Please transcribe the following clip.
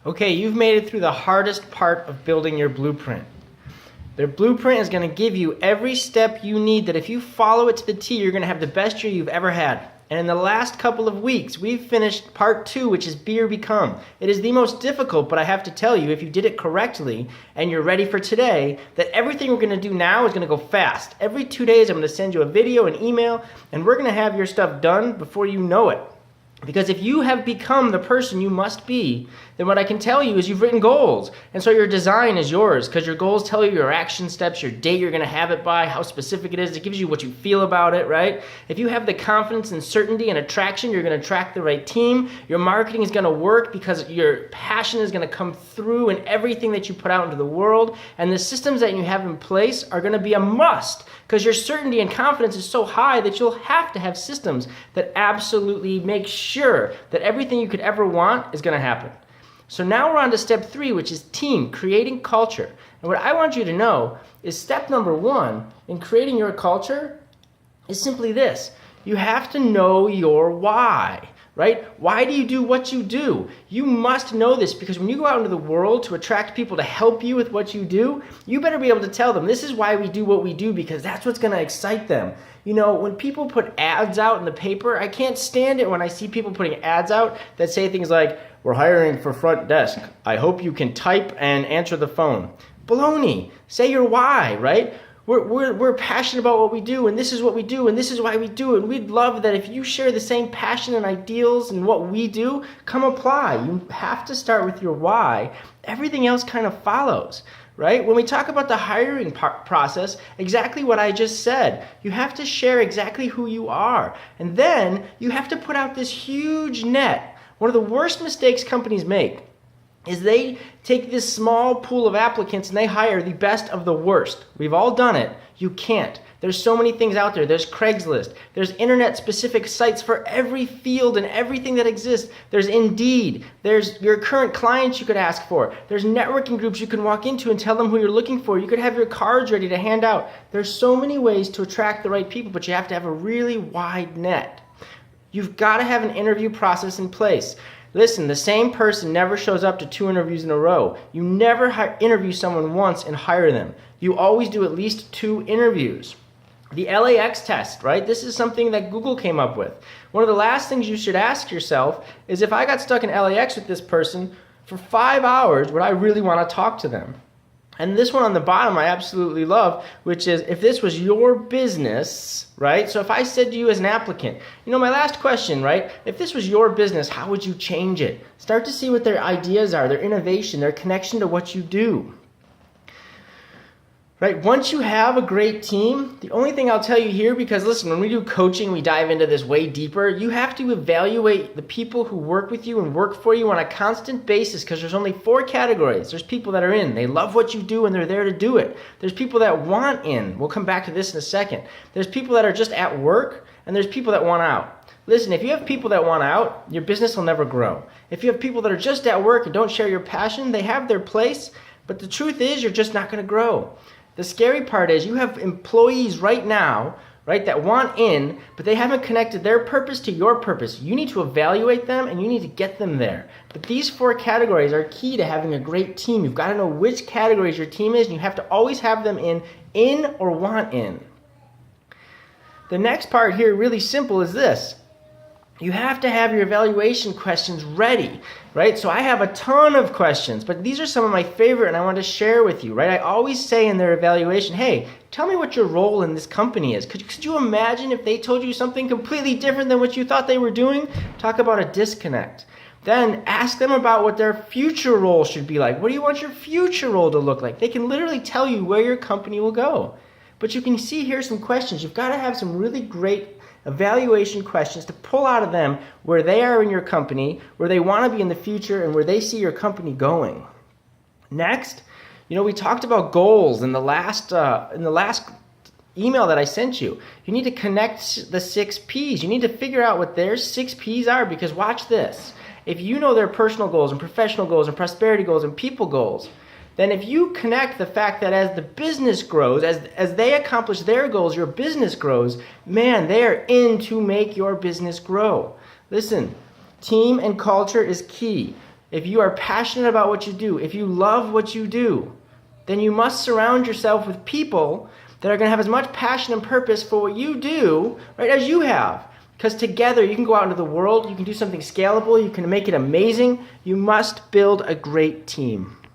Okay, you've made it through the hardest part of building your blueprint. Their blueprint is going to give you every step you need that if you follow it to the T, you're going to have the best year you've ever had. And in the last couple of weeks, we've finished part 2, which is Be or Become. It is the most difficult, but I have to tell you, if you did it correctly and you're ready for today, that everything we're going to do now is going to go fast. Every 2 days, I'm going to send you a video, an email, and we're going to have your stuff done before you know it. Because if you have become the person you must be, then what I can tell you is you've written goals. And so your design is yours because your goals tell you your action steps, your date you're going to have it by, how specific it is. It gives you what you feel about it, right? If you have the confidence and certainty and attraction, you're going to attract the right team. Your marketing is going to work because your passion is going to come through in everything that you put out into the world. And the systems that you have in place are going to be a must because your certainty and confidence is so high that you'll have to have systems that absolutely make sure that everything you could ever want is going to happen. So now we're on to step 3, which is team, creating culture. And what I want you to know is step number 1 in creating your culture is simply this. You have to know your why, right? Why do you do what you do? You must know this because when you go out into the world to attract people to help you with what you do, you better be able to tell them this is why we do what we do because that's what's going to excite them. You know, when people put ads out in the paper, I can't stand it when I see people putting ads out that say things like, we're hiring for front desk. I hope you can type and answer the phone. Baloney. Say your why, right? We're passionate about what we do, and this is what we do, and this is why we do it. And we'd love that if you share the same passion and ideals and what we do, come apply. You have to start with your why. Everything else kind of follows, right? When we talk about the hiring process, exactly what I just said. You have to share exactly who you are. And then you have to put out this huge net. One of the worst mistakes companies make is they take this small pool of applicants and they hire the best of the worst. We've all done it. You can't. There's so many things out there. There's Craigslist. There's internet-specific sites for every field and everything that exists. There's Indeed. There's your current clients you could ask for. There's networking groups you can walk into and tell them who you're looking for. You could have your cards ready to hand out. There's so many ways to attract the right people, but you have to have a really wide net. You've got to have an interview process in place. Listen, the same person never shows up to 2 interviews in a row. You never interview someone once and hire them. You always do at least 2 interviews. The LAX test, right? This is something that Google came up with. One of the last things you should ask yourself is if I got stuck in LAX with this person for 5 hours, would I really want to talk to them? And this one on the bottom I absolutely love, which is if this was your business, right? So if I said to you as an applicant, you know, my last question, right? If this was your business, how would you change it? Start to see what their ideas are, their innovation, their connection to what you do. Right? Once you have a great team, the only thing I'll tell you here, because listen, when we do coaching, we dive into this way deeper. You have to evaluate the people who work with you and work for you on a constant basis because there's only 4 categories. There's people that are in. They love what you do and they're there to do it. There's people that want in. We'll come back to this in a second. There's people that are just at work and there's people that want out. Listen, if you have people that want out, your business will never grow. If you have people that are just at work and don't share your passion, they have their place, but the truth is you're just not going to grow. The scary part is you have employees right now, right, that want in, but they haven't connected their purpose to your purpose. You need to evaluate them and you need to get them there. But these 4 categories are key to having a great team. You've got to know which categories your team is and you have to always have them in or want in. The next part here, really simple, is this. You have to have your evaluation questions ready, right? So I have a ton of questions, but these are some of my favorite and I want to share with you, right? I always say in their evaluation, hey, tell me what your role in this company is. Could you imagine if they told you something completely different than what you thought they were doing? Talk about a disconnect. Then ask them about what their future role should be like. What do you want your future role to look like? They can literally tell you where your company will go. But you can see here some questions. You've got to have some really great evaluation questions to pull out of them where they are in your company, where they want to be in the future, and where they see your company going. Next, you know, we talked about goals in the last email that I sent you. You need to connect the 6 P's. You need to figure out what their 6 P's are because watch this. If you know their personal goals and professional goals and prosperity goals and people goals, then if you connect the fact that as the business grows, as they accomplish their goals, your business grows, man, they are in to make your business grow. Listen, team and culture is key. if you are passionate about what you do, if you love what you do, then you must surround yourself with people that are going to have as much passion and purpose for what you do, right, as you have. Because together you can go out into the world, you can do something scalable, you can make it amazing. You must build a great team.